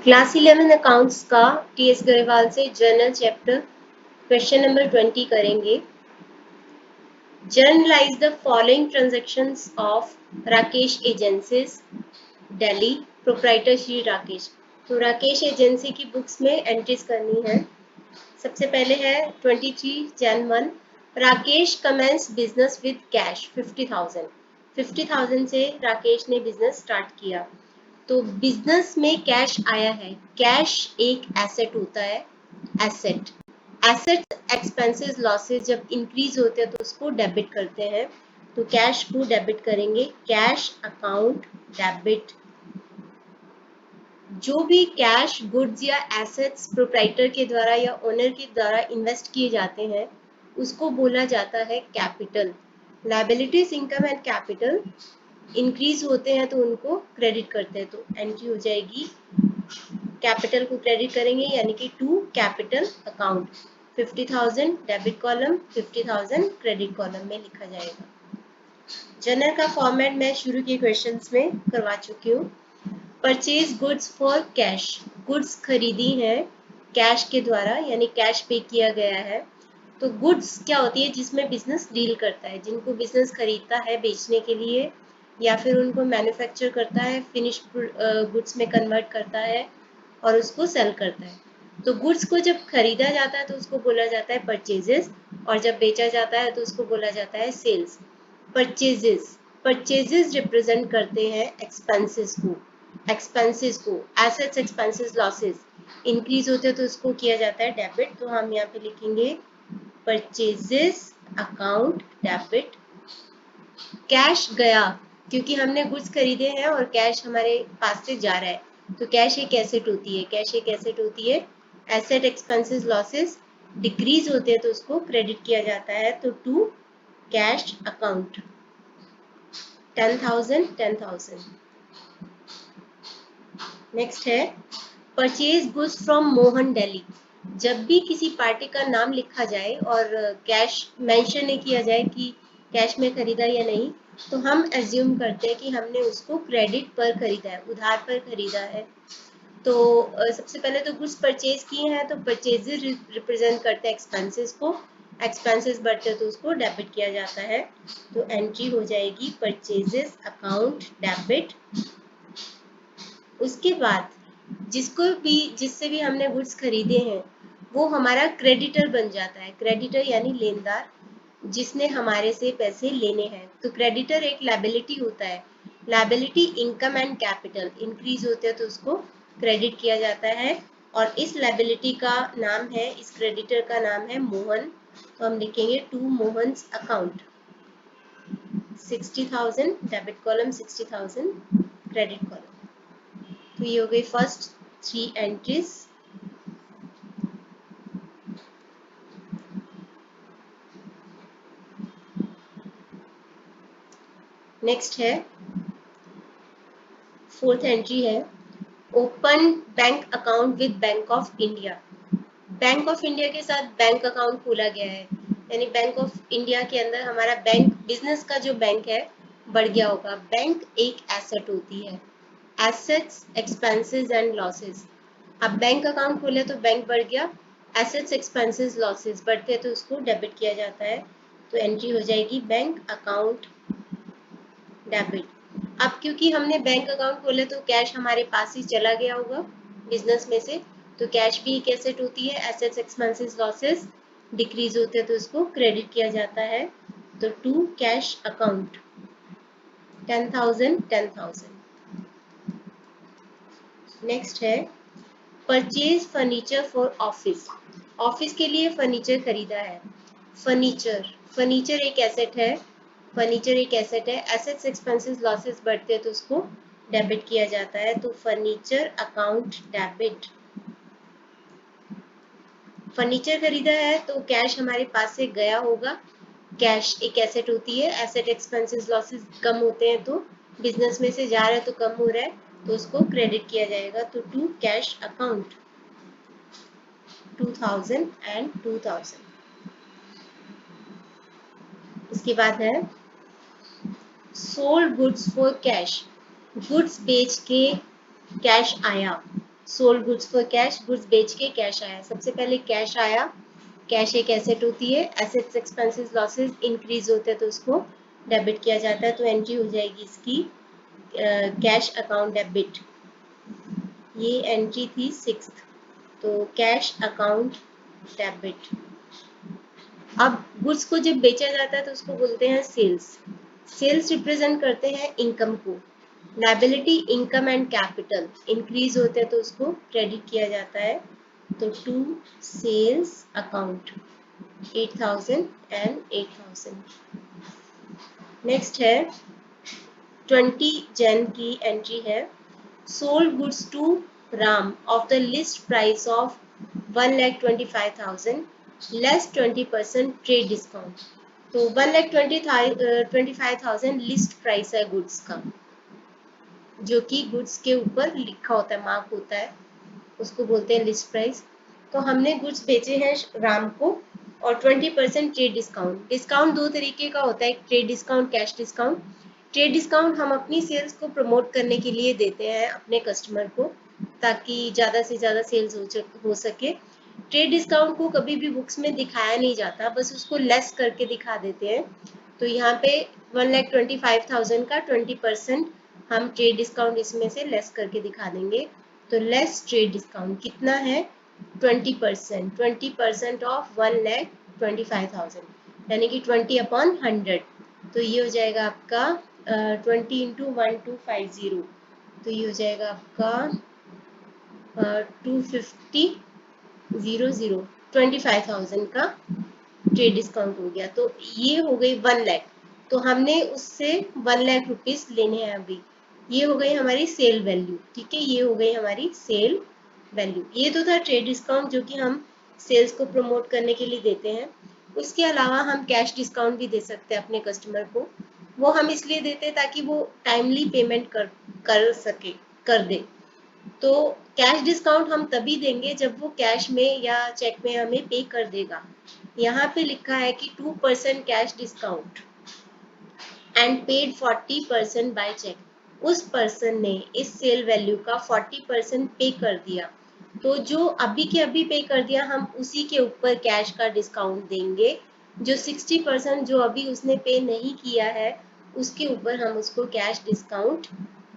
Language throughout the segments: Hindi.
क्लास 11 अकाउंट्स का टीएस गरेवाल से जर्नल चैप्टर क्वेश्चन नंबर 20 करेंगे। Journalize the following transactions of Rakesh agencies Delhi, proprietor Shri Rakesh. तो राकेश एजेंसी की बुक्स में एंट्रीज करनी है। सबसे पहले है 23 Jan 1, Rakesh commences business with cash 50,000 से राकेश ने बिजनेस स्टार्ट किया। तो बिजनेस में कैश आया है। कैश एक एसेट होता है। एसेट एक्सपेंसेस लॉसेस जब इंक्रीज होते हैं तो उसको डेबिट करते हैं। तो कैश को डेबिट करेंगे। Cash account debit. जो भी कैश, गुड्स या एसेट्स प्रोप्राइटर के द्वारा या ओनर के द्वारा इन्वेस्ट किए जाते हैं उसको बोला जाता है capital. Liabilities, income and capital increase होते हैं तो उनको क्रेडिट करते हैं। तो एंट्री हो जाएगी, कैपिटल को क्रेडिट करेंगे यानी कि to capital account. 50,000 debit column, 50,000 credit column में लिखा जाएगा। जर्नल का फॉर्मेट मैं शुरू के क्वेश्चंस में करवा चुकी हूँ। Purchase goods for cash, goods खरीदी है कैश के द्वारा यानी कैश पे किया गया है। तो गुड्स क्या होती है? जिसमें बिजनेस डील करता है, जिनको बिजनेस खरीदता है बेचने के लिए या फिर उनको मैन्युफैक्चर करता है, फिनिश गुड्स में कन्वर्ट करता है और उसको सेल करता है। तो गुड्स को जब खरीदा जाता है तो उसको बोला जाता है परचेजेस, और जब बेचा जाता है तो उसको बोला जाता है सेल्स। परचेजेस रिप्रेजेंट करते हैं एक्सपेंसेस को। एसेट्स, एक्सपेंसेस, लॉसेस इंक्रीज होते हैं तो उसको किया जाता है डेबिट। तो हम यहाँ पे लिखेंगे परचेजेस अकाउंट डेबिट। कैश गया क्योंकि हमने गुड्स खरीदे हैं और कैश हमारे पास से जा रहा है। तो कैश एक एसेट होती है। कैश एक एसेट होती है। एसेट, एक्सपेंसेस, लॉसेस डिक्रीज होते हैं तो उसको क्रेडिट किया जाता है। तो टू कैश अकाउंट। 10,000। नेक्स्ट है purchase goods from Mohan Delhi. जब भी किसी पार्टी का नाम लिखा जाए और कैश मेंशन नहीं किया जाए कि कैश में खरीदा या नहीं, तो हम एज्यूम करते हैं कि हमने उसको क्रेडिट पर खरीदा है, उधार पर खरीदा है। तो सबसे पहले तो गुड्स परचेज किए हैं तो परचेजेस रिप्रेजेंट करते हैं एक्सपेंसेस को। एक्सपेंसेस बढ़ते तो उसको डेबिट किया जाता है। तो एंट्री हो जाएगी परचेजेस अकाउंट डेबिट। उसके बाद जिससे भी हमने गुड्स खरीदे हैं वो हमारा क्रेडिटर बन जाता है। क्रेडिटर यानी लेनदार, जिसने हमारे से पैसे लेने हैं। तो क्रेडिटर एक लायबिलिटी होता है। Liability, income and capital increase होते हैं तो उसको क्रेडिट किया जाता है। और इस लायबिलिटी का नाम है, इस क्रेडिटर का नाम है मोहन। तो हम लिखेंगे to Mohan's account. 60,000 debit column, 60,000 credit column. तो ये हो गई फर्स्ट 3 एंट्रीज। नेक्स्ट है फोर्थ एंट्री है open bank account with bank of India. Bank of India के साथ बैंक अकाउंट खोला गया है यानी बैंक ऑफ इंडिया के अंदर हमारा बैंक, बिजनेस का जो बैंक है, बढ़ गया होगा। बैंक एक एसेट होती है। Assets, expenses and losses. अब बैंक अकाउंट खोले तो बैंक बढ़ गया, एसेट्स, एक्सपेंसेस, लॉसेस बढ़ते हैं तो उसको डेबिट किया जाता है। तो एंट्री हो जाएगी बैंक अकाउंट डेबिट। अब क्योंकि हमने बैंक अकाउंट खोले तो कैश हमारे पास ही चला गया होगा बिजनेस में से, तो कैश भी एक एसेट होती है। एसेट्स, एक्सपेंसेस, लॉसेस डिक्रीज होते हैं तो उसको क्रेडिट किया जाता है। तो टू कैश अकाउंट। 10,000। नेक्स्ट है purchase furniture for office. Office के लिए फर्नीचर खरीदा है। फर्नीचर एक एसेट है। एसेट्स, एक्सपेंसेस, लॉसेस बढ़ते हैं तो उसको डेबिट किया जाता है। तो फर्नीचर अकाउंट डेबिट। फर्नीचर खरीदा है तो कैश हमारे पास से गया होगा। कैश एक एसेट होती है। एसेट, एक्सपेंसेस, लॉसेस कम होते हैं तो बिजनेस में से जा रहा है तो कम हो रहा है तो उसको क्रेडिट किया जाएगा। तो टू कैश अकाउंट। 2,000 एंड 2,000। इसके बाद है sold goods for cash. Goods बेच के कैश आया। Sold goods for cash, goods बेच के कैश आया। सबसे पहले कैश आया, कैश एक एसेट होती है, एसेट्स एक्सपेंसेस लॉसेस इंक्रीज होते हैं तो उसको डेबिट किया जाता है। तो एंट्री हो जाएगी इसकी कैश अकाउंट डेबिट। ये एंट्री थी 6th, तो कैश अकाउंट डेबिट। अब गुड्स को जब बेचा जाता है तो उसको बोलते हैं सेल्स। सेल्स रिप्रेजेंट करते हैं इनकम को। Liability income and capital increase होते हैं तो उसको क्रेडिट किया जाता है। तो to sales account 8000 and 8000। Next है 20 जन की एंट्री है, sold goods to Ram of the list price of 1,25,000 less 20% trade discount. तो 1,25,000 लिस्ट प्राइस है गुड्स का, जो कि गुड्स के ऊपर लिखा होता है, मार्क होता है, उसको बोलते हैं लिस्ट प्राइस। तो हमने गुड्स बेचे हैं राम को और 20% ट्रेड डिस्काउंट। डिस्काउंट दो तरीके का होता है, trade discount, cash discount. Trade discount हम अपनी सेल्स को प्रमोट करने के लिए देते हैं अपने कस्टमर को, ताकि ज़्यादा से ज़्यादा सेल्स हो सके। ट्रेड डिस्काउंट को कभी भी बुक्स में दिखाया नहीं जाता, बस उसको लेस करके दिखा देते हैं। तो यहाँ पे 1,25,000 का 20% हम ट्रेड डिस्काउंट इसमें से लेस करके दिखा देंगे। तो लेस ट्रेड डिस्काउंट कितना है 20%, 20% ऑफ 1,25,000 यानी कि 20/100। तो ये हो जाएगा आपका 20 इंटू 1250, तो ये हो जाएगा आपका 250,000, 25,000 का ट्रेड डिस्काउंट हो गया। तो ये हो गई 1 लाख। तो हमने उससे 1 लाख रुपीस लेने हैं अभी। ये हो गई हमारी सेल वैल्यू, ठीक है, ये हो गई हमारी सेल वैल्यू। ये तो था ट्रेड डिस्काउंट जो कि हम सेल्स को प्रमोट करने के लिए देते हैं। उसके अलावा हम कैश डिस्काउंट भी दे सकते हैं अपने कस्टमर को। वो हम इसलिए देते हैं ताकि वो टाइमली पेमेंट कर दे। तो कैश डिस्काउंट हम तभी देंगे जब वो कैश में या चेक में हमें पे कर देगा। यहाँ पे लिखा है कि 2% cash discount and paid 40% by cheque. उस पर्सन ने इस सेल वैल्यू का 40% पे कर दिया, तो जो अभी के अभी पे कर दिया हम उसी के ऊपर कैश का डिस्काउंट देंगे। जो 60% जो अभी उसने पे नहीं किया है उसके ऊपर हम उसको कैश डिस्काउंट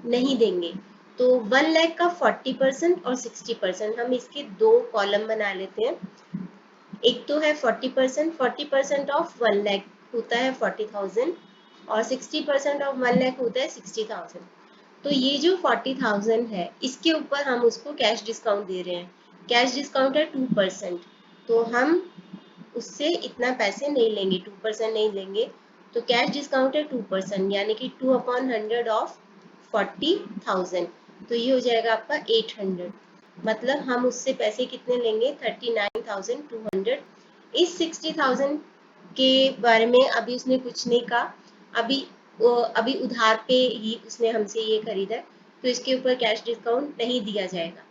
नहीं देंगे। तो 1 लाख का 40% और 60%, हम इसके दो कॉलम बना लेते हैं। एक तो है 40%, 40% ऑफ 1 लाख होता है 40,000 और 60% ऑफ 1 लाख होता है 60,000। तो ये जो 40,000 है इसके ऊपर हम उसको कैश डिस्काउंट दे रहे हैं। कैश डिस्काउंट है 2%, तो हम उससे इतना पैसे नहीं लेंगे, 2% नहीं लेंगे। तो कैश डिस्काउंट है 2% यानी कि 2/100 ऑफ 40,000। तो ये हो जाएगा आपका 800। मतलब हम उससे पैसे कितने लेंगे 39,200। इस 60,000 के बारे में अभी उसने कुछ नहीं कहा, अभी उधार पे ही उसने हमसे ये खरीदा, तो इसके ऊपर कैश डिस्काउंट नहीं दिया जाएगा।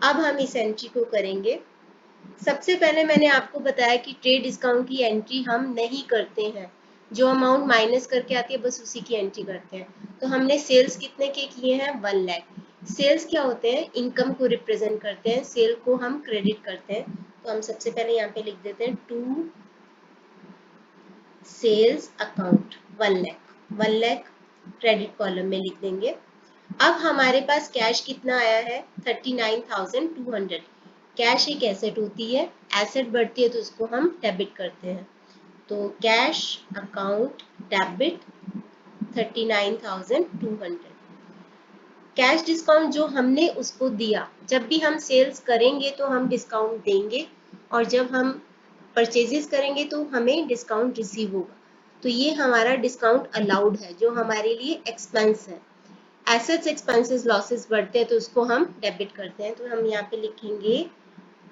अब हम इस एंट्री को करेंगे। सबसे पहले मैंने आपको बताया कि ट्रेड डिस्काउंट की एंट्री हम नहीं करते हैं, जो अमाउंट माइनस करके आती है बस उसी की एंट्री करते हैं। तो हमने सेल्स कितने के किए हैं 1 लाख। सेल्स क्या होते हैं, इनकम को रिप्रेजेंट करते हैं, सेल को हम क्रेडिट करते हैं। तो हम सबसे पहले यहाँ पे लिख देते हैं to sales account 1 lakh. 1 lakh credit column में लिख देंगे। अब हमारे पास कैश कितना आया है 39,200। कैश एक एसेट होती है, एसेट बढ़ती है तो उसको हम डेबिट करते हैं। तो cash account debit 39,200। Cash discount जो हमने उसको दिया, जब भी हम सेल्स करेंगे तो हम डिस्काउंट देंगे और जब हम परचेजेस करेंगे तो हमें डिस्काउंट रिसीव होगा। तो ये हमारा डिस्काउंट अलाउड है, जो हमारे लिए एक्सपेंस है। एसेट्स एक्सपेंसेस लॉसेस बढ़ते हैं तो उसको हम डेबिट करते हैं। तो हम यहाँ पे लिखेंगे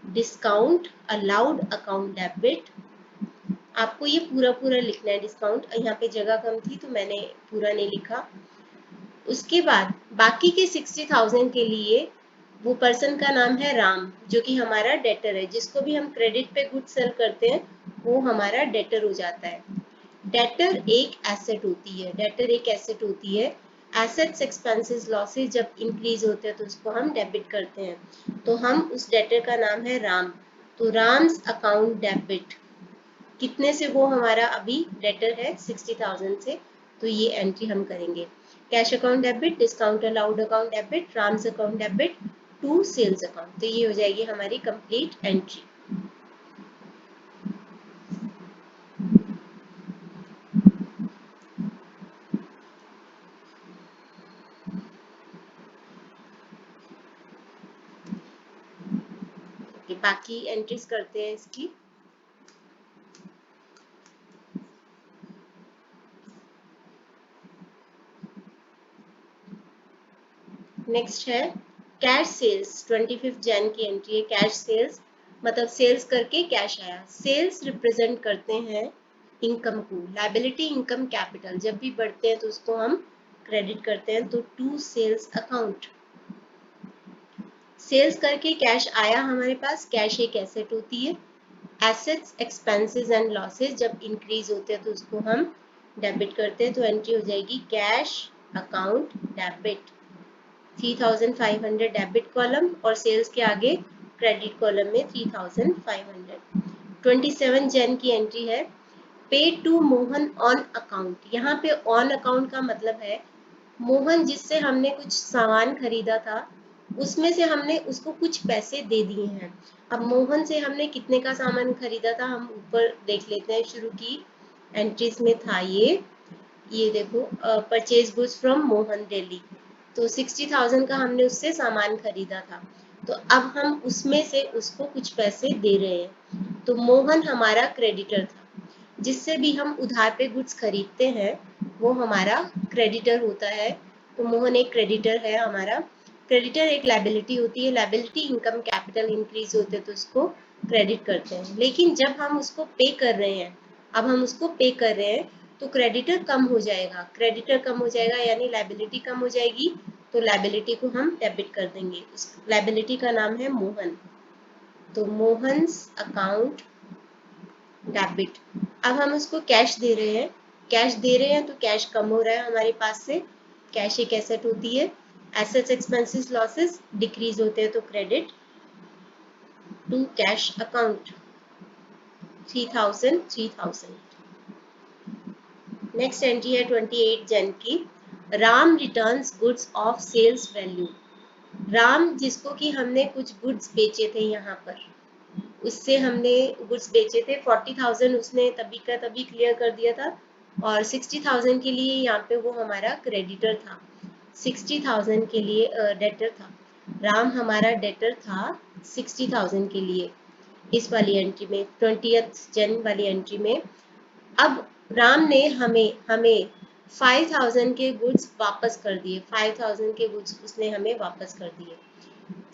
डिस्काउंट अलाउड अकाउंट डेबिट। आपको ये पूरा पूरा लिखना है डिस्काउंट, यहाँ पे जगह कम थी तो मैंने पूरा नहीं लिखा। उसके बाद बाकी के 60,000 के लिए वो पर्सन का नाम है राम, जो कि हमारा डेटर है। जिसको भी हम क्रेडिट पे गुड सेल करते हैं वो हमारा डेटर हो जाता है। डेटर एक एसेट होती है, डेटर एक एसेट होती है। एसेट्स एक्सपेंसेस लॉसेस जब इंक्रीज होते हैं तो उसको हम डेबिट करते हैं। तो हम उस डेटर का नाम है राम। तो राम्स अकाउंट डेबिट, कितने से वो हमारा अभी डेटर है 60,000 से, तो ये एंट्री हम करेंगे। Cash account debit, discount allowed account debit, Ram's account debit to sales account. तो ये हो जाएगी हमारी कंप्लीट एंट्री। बाकी एंट्रीज करते हैं इसकी। नेक्स्ट है कैश सेल्स। 25 जैन की एंट्री है। कैश सेल्स मतलब सेल्स करके कैश आया। सेल्स रिप्रेजेंट करते हैं इनकम को। लायबिलिटी इनकम कैपिटल जब भी बढ़ते हैं तो उसको हम क्रेडिट करते हैं। तो टू सेल्स अकाउंट, सेल्स करके कैश आया हमारे पास, कैश एक एसेट होती है। एसेट्स एक्सपेंसेस एंड लॉसेस जब इंक्रीज होते हैं तो उसको हम डेबिट करते हैं। तो एंट्री हो जाएगी cash account debit. 3,500 debit column और सेल्स के आगे क्रेडिट कॉलम में 3,500। 27 जैन की एंट्री है पे टू मोहन ऑन अकाउंट। यहाँ पे ऑन अकाउंट का मतलब है मोहन जिससे हमने कुछ सामान खरीदा था उसमें से हमने उसको कुछ पैसे दे दिए हैं। अब मोहन से हमने कितने का सामान खरीदा था हम ऊपर देख लेते हैं। शुरू की एंट्रीज में था ये देखो purchase goods from Mohan Delhi. तो 60,000 का हमने उससे सामान खरीदा था। तो अब हम उसमें से उसको कुछ पैसे दे रहे हैं। तो मोहन हमारा क्रेडिटर था। जिससे भी हम उधार पे गुड्स खरीदते हैं वो हमारा क्रेडिटर होता है। तो मोहन एक क्रेडिटर है हमारा। क्रेडिटर एक लायबिलिटी होती है। लायबिलिटी इनकम कैपिटल इंक्रीज होते तो उसको क्रेडिट करते हैं। लेकिन जब हम उसको पे कर रहे हैं, अब हम उसको पे कर रहे हैं तो क्रेडिटर कम हो जाएगा। क्रेडिटर कम हो जाएगा यानी लायबिलिटी कम हो जाएगी। तो लायबिलिटी को हम डेबिट कर देंगे। उस लायबिलिटी का नाम है मोहन। तो मोहन्स अकाउंट डेबिट। अब हम उसको कैश दे रहे हैं। कैश दे रहे हैं तो कैश कम हो रहा है हमारे पास से। कैश एक एसेट होती है। एसेट्स एक्सपेंसेस लॉसेस डिक्रीज होते हैं तो credit to cash account 3,000। Next entry है 28 जन की। Ram returns goods of sales value. Ram जिसको कि हमने कुछ गुड्स बेचे थे यहाँ पर, उससे हमने गुड्स बेचे थे 40,000 उसने तभी का तभी क्लियर कर दिया था और 60,000 के लिए यहाँ पे वो हमारा क्रेडिटर था। 60,000 के लिए डेटर था। राम हमारा डेटर था 60,000 के लिए इस वाली एंट्री में 20th जन वाली एंट्री में। अब राम ने हमें हमें 5,000 के गुड्स वापस कर दिए। 5,000 के गुड्स उसने हमें वापस कर दिए।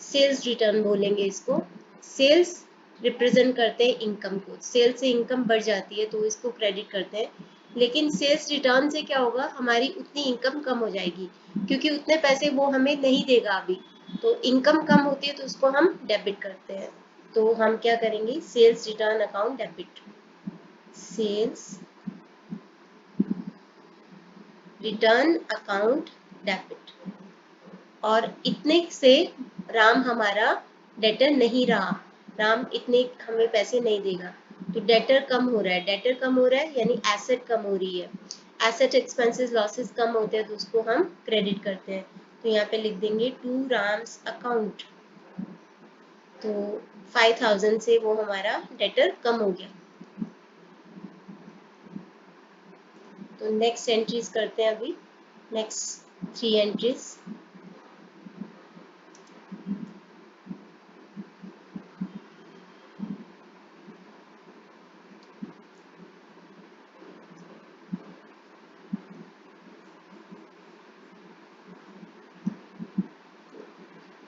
सेल्स रिटर्न बोलेंगे इसको। सेल्स रिप्रेजेंट करते हैं इनकम को। सेल्स से इनकम बढ़ जाती है तो इसको क्रेडिट करते हैं। लेकिन सेल्स रिटर्न से क्या होगा, हमारी उतनी इनकम कम हो जाएगी क्योंकि उतने पैसे वो हमें नहीं देगा अभी। तो इनकम कम होती है तो उसको हम डेबिट करते हैं। तो हम क्या करेंगे, sales return account debit. Sales return account debit. और इतने से राम हमारा डेटर नहीं रहा। राम इतने हमें पैसे नहीं देगा तो डेटर कम हो रहा है। डेटर कम हो रहा है यानी एसेट कम हो रही है। एसेट एक्सपेंसेस लॉसेस कम होते हैं तो उसको हम क्रेडिट करते हैं। तो यहाँ पे लिख देंगे टू राम्स अकाउंट। तो 5,000 से वो हमारा डेटर कम हो गया। तो नेक्स्ट एंट्रीज करते हैं अभी। Next 3 entries.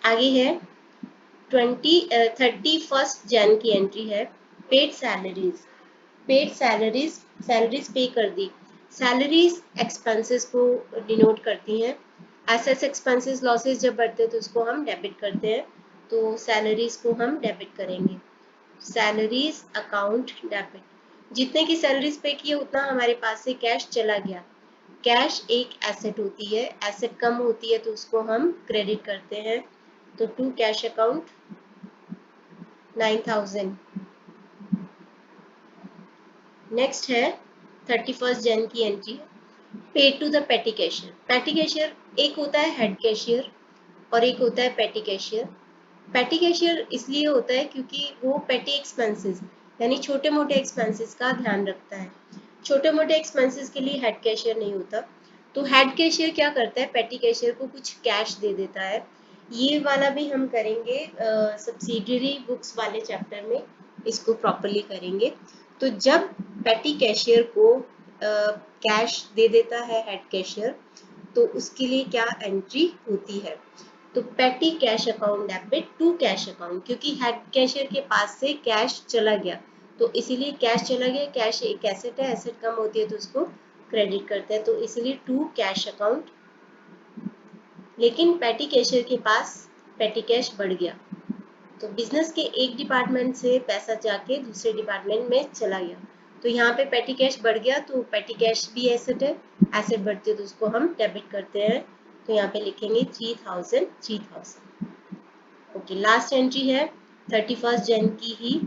आगे है 31 जैन की एंट्री है। Paid salaries. Paid salaries, salaries पे कर दी। सैलरीज एक्सपेंसेस को डिनोट करती हैं। एसेट्स एक्सपेंसेस लॉसेस जब बढ़ते हैं तो उसको हम डेबिट करते हैं। तो सैलरीज को हम डेबिट करेंगे। Salaries account debit. जितने की सैलरीज पे की है उतना हमारे पास से कैश चला गया। कैश एक एसेट होती है, एसेट कम होती है तो उसको हम क्रेडिट करते हैं। तो टू कैश अकाउंट 9000। नेक्स्ट है 31 जन की एंट्री, पे टू द पेटी कैशियर। पेटी कैशियर एक होता है हेड कैशियर और एक होता है पेटी कैशियर। पेटी कैशियर इसलिए होता है क्योंकि वो पेटी एक्सपेंसेस यानी छोटे मोटे एक्सपेंसेस का ध्यान रखता है। छोटे मोटे एक्सपेंसेस के लिए हेड कैशियर नहीं होता। तो हेड कैशियर क्या करता है, पेटी कैशियर को कुछ कैश दे देता है। ये वाला भी हम करेंगे सब्सिडियरी बुक्स वाले चैप्टर में, इसको प्रॉपरली करेंगे। तो जब पेटी कैशियर को कैश दे देता है हेड कैशियर, तो उसके लिए क्या एंट्री होती है, तो petty cash account debit to cash account, क्योंकि हेड कैशियर के पास से कैश चला गया तो इसीलिए कैश चला गया। कैश एक एसेट है, एसेट कम होती है तो उसको क्रेडिट करते हैं, तो इसीलिए टू कैश अकाउंट। लेकिन पेटी कैशियर के पास पेटी कैश बढ़ गया, तो बिजनेस के एक डिपार्टमेंट से पैसा जाके दूसरे डिपार्टमेंट में चला गया, तो यहाँ पे पेटी कैश बढ़ गया, तो पेटी कैश भी एसेट है, एसेट बढ़ती है तो उसको हम डेबिट करते हैं। तो यहाँ पे लिखेंगे 3000। ओके, लास्ट एंट्री है 31 जन की ही,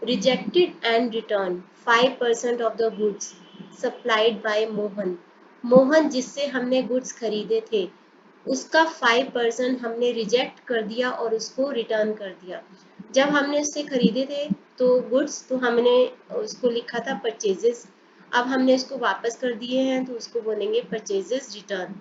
rejected and return 5% of the goods supplied by Mohan. Mohan जिससे हमने गुड्स खरीदे थे उसका 5% हमने रिजेक्ट कर दिया और उसको रिटर्न कर दिया। जब हमने उससे खरीदे थे तो गुड्स, तो हमने उसको लिखा था परचेजेस, अब हमने उसको वापस कर दिए हैं तो उसको बोलेंगे परचेजेस रिटर्न।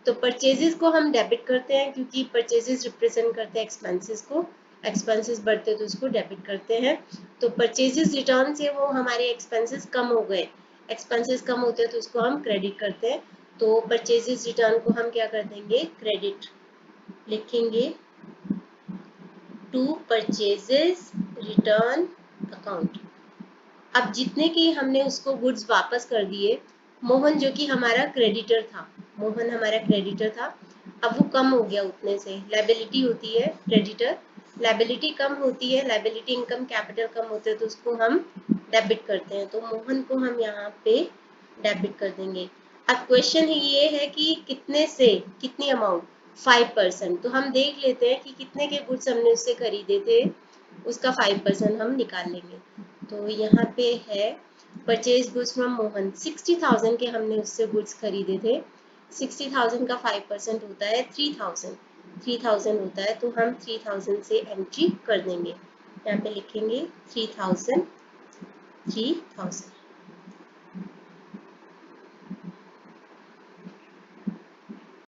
तो परचेजेस को हम डेबिट करते हैं क्योंकि परचेजेस रिप्रेजेंट करते हैं एक्सपेंसेस को, एक्सपेंसेस बढ़ते तो उसको डेबिट करते हैं। तो परचेजेस रिटर्न से वो हमारे एक्सपेंसेस कम हो गए, एक्सपेंसेस कम होते हैं तो उसको हम क्रेडिट करते हैं। तो परचेजेस रिटर्न को हम क्या कर देंगे, क्रेडिट लिखेंगे टू परचेजेस रिटर्न अकाउंट। अब जितने की हमने उसको गुड्स वापस कर दिए, मोहन जो कि हमारा क्रेडिटर था, मोहन हमारा क्रेडिटर था, अब वो कम हो गया उतने से। लायबिलिटी होती है क्रेडिटर, लायबिलिटी कम होती है, लायबिलिटी इनकम कैपिटल कम होते हैं तो उसको हम डेबिट करते हैं, तो मोहन को हम यहाँ पे डेबिट कर देंगे। अब क्वेश्चन ये है कि कितने से कितनी अमाउंट, 5%। तो हम देख लेते हैं कि कितने के गुड्स हमने उससे खरीदे थे, उसका 5% हम निकाल लेंगे। तो यहाँ पे है परचेज गुड्स फ्रॉम मोहन, 60,000 के हमने उससे गुड्स खरीदे थे। 60,000 का 5% होता है 3000, 3000 होता है, तो हम 3000 से एंट्री कर देंगे। यहाँ पे लिखेंगे 3000।